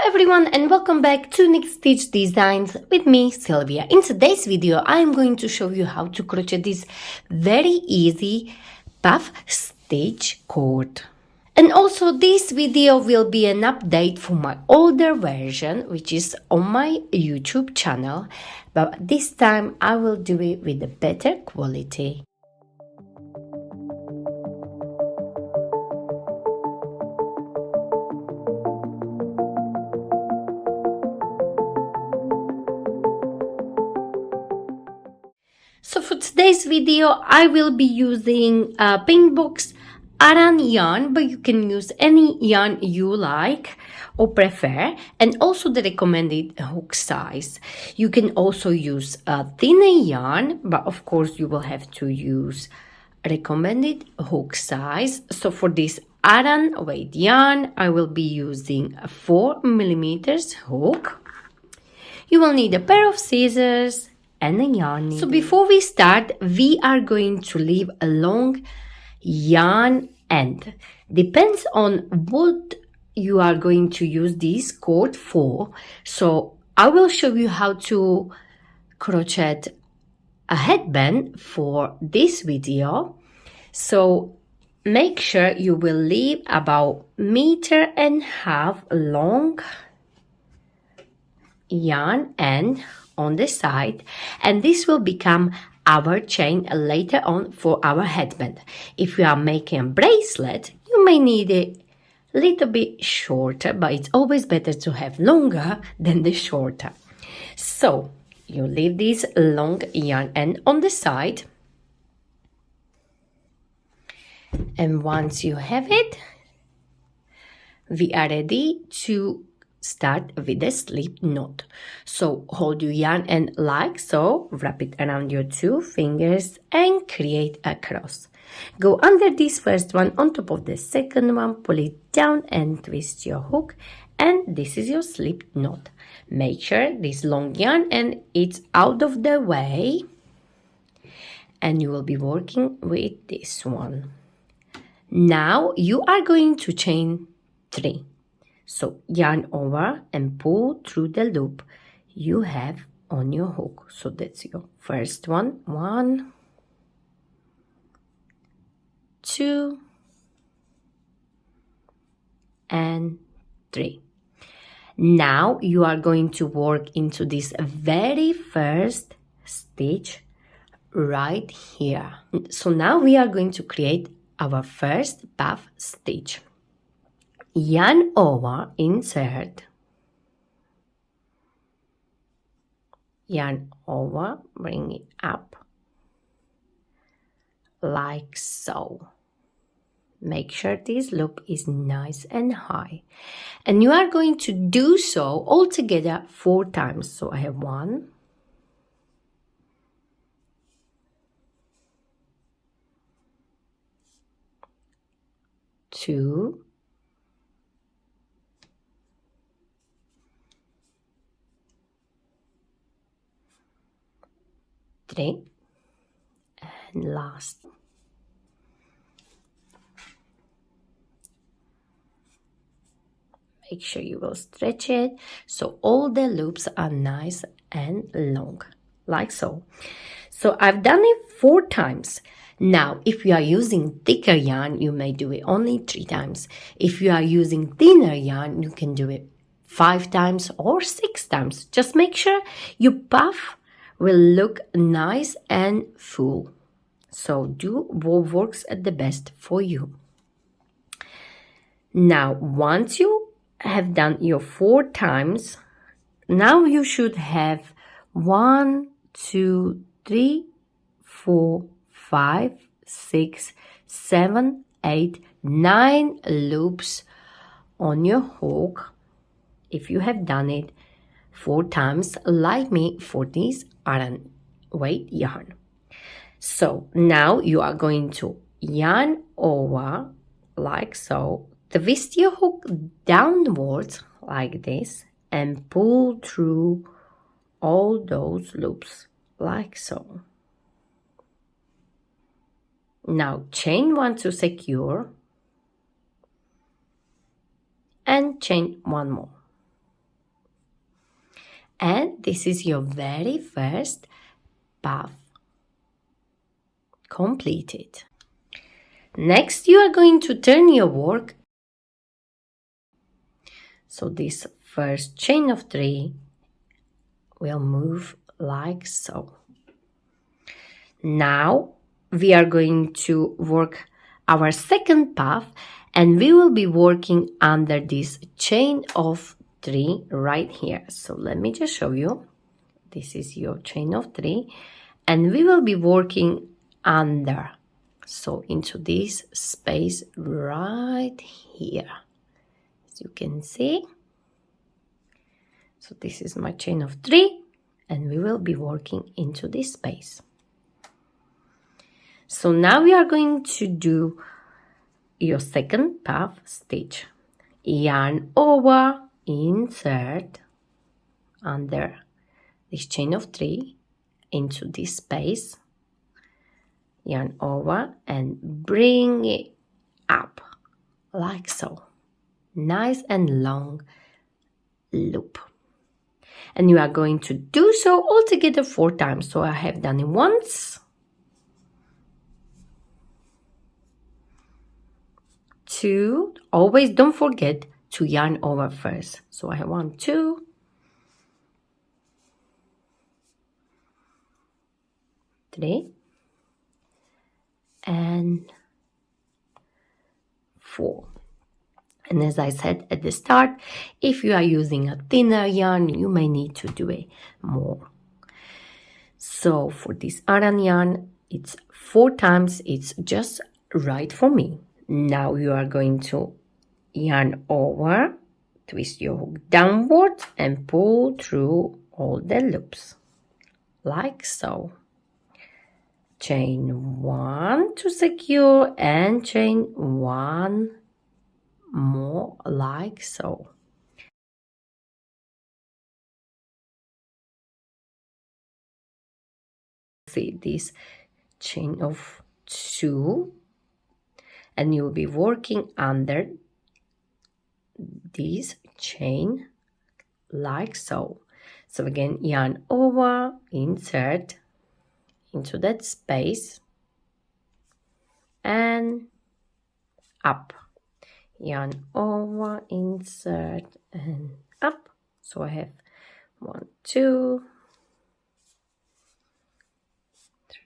everyone, and welcome back to Nick Stitch Designs with me, Sylvia. In today's video, I am going to show you how to crochet this very easy puff stitch cord. And also this video will be an update for my older version, which is on my YouTube channel, but this time I will do it with a better quality. So for today's video, I will be using Pink Box Aran yarn, but you can use any yarn you like or prefer, and also the recommended hook size. You can also use a thinner yarn, but of course you will have to use recommended hook size. So for this Aran weight yarn, I will be using a 4mm hook. You will need a pair of scissors and a yarn needle. So before we start, we are going to leave a long yarn end. Depends on what you are going to use this cord for. So I will show you how to crochet a headband for this video. So make sure you will leave about 1.5 meters long yarn end on the side, and this will become our chain later on for our headband. If you are making a bracelet, you may need it a little bit shorter, but it's always better to have longer than the shorter. So you leave this long yarn end on the side, and once you have it, we are ready to start with a slip knot. So hold your yarn end like so, wrap it around your 2 fingers and create a cross. Go under this first one on top of the second one, pull it down and twist your hook, and this is your slip knot. Make sure this long yarn end is out of the way, and you will be working with this one. Now you are going to chain 3. So yarn over and pull through the loop you have on your hook. So that's your first one. 1, 2, and 3. Now you are going to work into this very first stitch right here. So now we are going to create our first puff stitch. Yarn over, insert, yarn over, bring it up like so. Make sure this loop is nice and high, and you are going to do so all together 4 times. So I have 1, 2, 3, and last. Make sure you will stretch it so all the loops are nice and long, like so. So I've done it 4 times. Now, if you are using thicker yarn, you may do it only 3 times. If you are using thinner yarn, you can do it 5 times or 6 times. Just make sure your puff will look nice and full. So do what works at the best for you. Now, once you have done your 4 times, now you should have 1, 2, 3, 4, 5, 6, 7, 8, 9 loops on your hook if you have done it 4 times like me for this Aran weight yarn. So now you are going to yarn over like so, twist your hook downwards like this, and pull through all those loops like so. Now chain 1 to secure, and chain 1 more. And this is your very first puff completed. Next, you are going to turn your work. So this first chain of 3 will move like so. Now we are going to work our second puff, and we will be working under this chain of 3 right here. So let me just show you. This is your chain of 3, and we will be working under, so into this space right here, as you can see. So this is my chain of 3, and we will be working into this space. So now we are going to do your second puff stitch. Yarn over, insert under this chain of 3 into this space, yarn over and bring it up like so. Nice and long loop. And you are going to do so all together 4 times. So I have done it once, 2, always don't forget to yarn over first. So I have 1, 2, 3, and 4. And as I said at the start, if you are using a thinner yarn, you may need to do it more. So for this Aran yarn, it's 4 times, it's just right for me. Now you are going to yarn over, twist your hook downward and pull through all the loops, like so. Chain 1 to secure and chain 1 more, like so. See this chain of 2, and you'll be working under this chain like so. So again, yarn over, insert into that space and up, yarn over, insert and up. So I have 1, 2,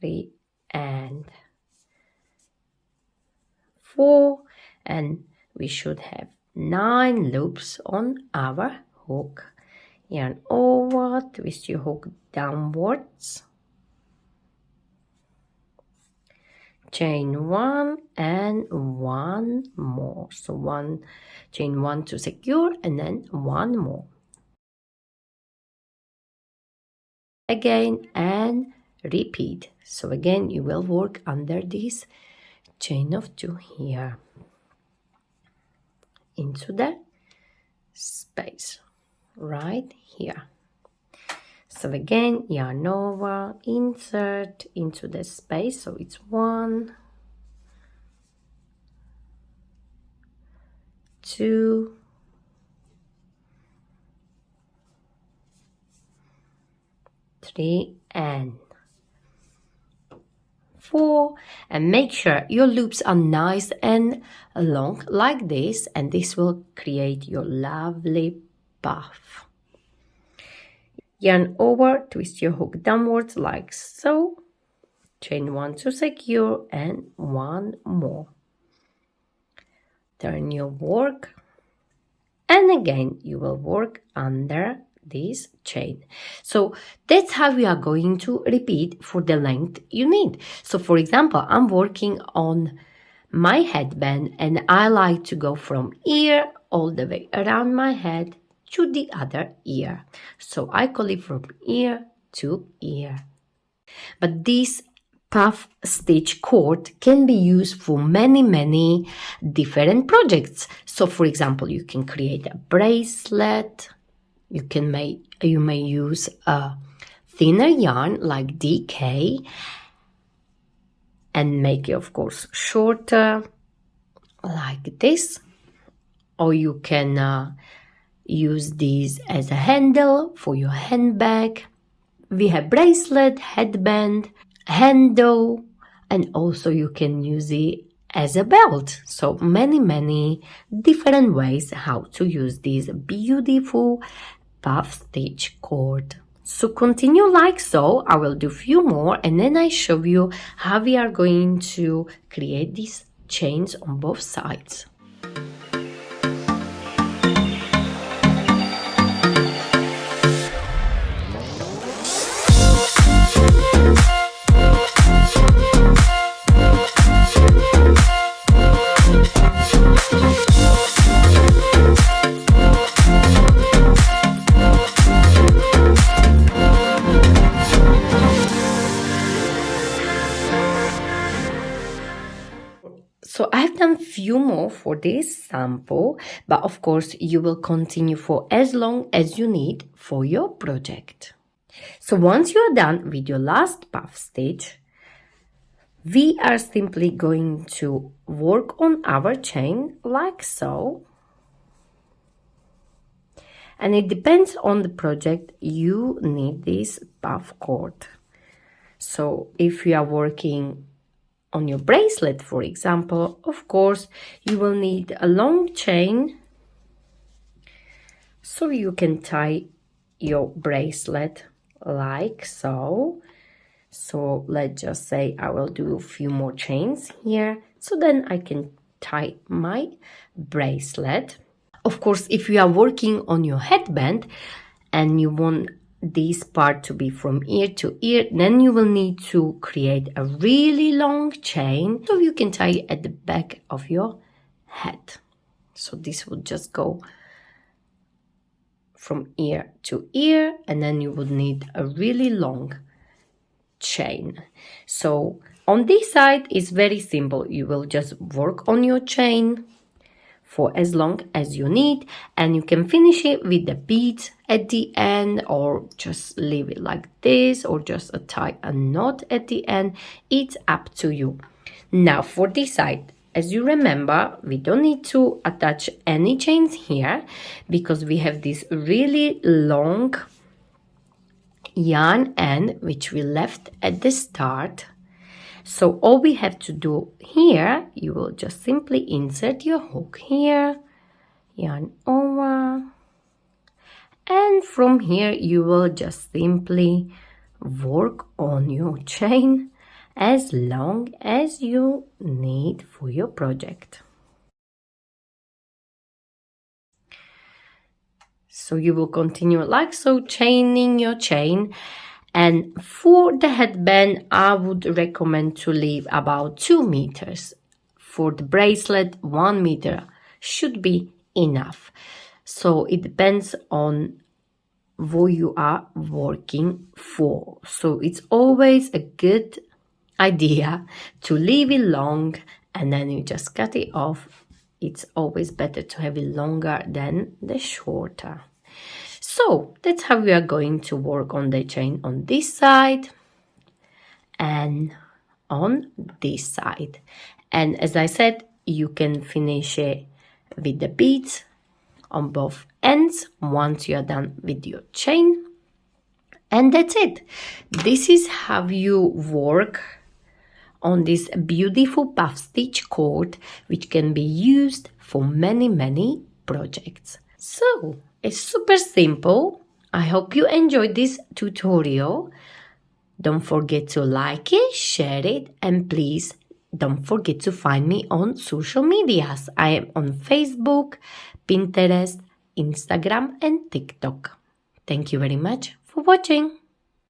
3 and 4, and we should have 9 loops on our hook. Yarn over, twist your hook downwards, chain 1 and 1 more. So chain 1 to secure and then 1 more. Again and repeat. So again you will work under this chain of 2 here into the space right here. So again, yarn over, insert into the space. So it's 1, 2, 3 and 4, and make sure your loops are nice and long like this, and this will create your lovely puff. Yarn over, twist your hook downwards like so, chain 1 to secure and 1 more. Turn your work, and again you will work under this chain. So that's how we are going to repeat for the length you need. So for example, I'm working on my headband and I like to go from ear all the way around my head to the other ear. So I call it from ear to ear. But this puff stitch cord can be used for many different projects. So for example, you can create a bracelet. You may use a thinner yarn like DK and make it, of course, shorter like this. Or you can use this as a handle for your handbag. We have bracelet, headband, handle, and also you can use it as a belt. So many different ways how to use this beautiful puff stitch cord. So continue like so. I will do few more and then I show you how we are going to create these chains on both sides. So I've done few more for this sample, but of course you will continue for as long as you need for your project. So once you are done with your last puff stitch, we are simply going to work on our chain like so. And it depends on the project, you need this puff cord. So if you are working on your bracelet, for example, of course, you will need a long chain so you can tie your bracelet like so. So let's just say I will do a few more chains here, so then I can tie my bracelet. Of course, if you are working on your headband and you want this part to be from ear to ear, then you will need to create a really long chain so you can tie it at the back of your head. So this will just go from ear to ear, and then you would need a really long chain. So on this side is very simple. You will just work on your chain for as long as you need, and you can finish it with the beads at the end, or just leave it like this, or just tie a knot at the end. It's up to you. Now for this side, as you remember, we don't need to attach any chains here because we have this really long yarn end which we left at the start. So all we have to do here, you will just simply insert your hook here, yarn over, and from here you will just simply work on your chain as long as you need for your project. So you will continue like so, chaining your chain. And for the headband, I would recommend to leave about 2 meters. For the bracelet, 1 meter should be enough. So it depends on what you are working for. So it's always a good idea to leave it long and then you just cut it off. It's always better to have it longer than the shorter. So that's how we are going to work on the chain on this side and on this side. And as I said, you can finish it with the beads on both ends once you are done with your chain. And that's it. This is how you work on this beautiful puff stitch cord, which can be used for many projects. So it's super simple. I hope you enjoyed this tutorial. Don't forget to like it, share it, and please don't forget to find me on social medias. I am on Facebook, Pinterest, Instagram, and TikTok. Thank you very much for watching.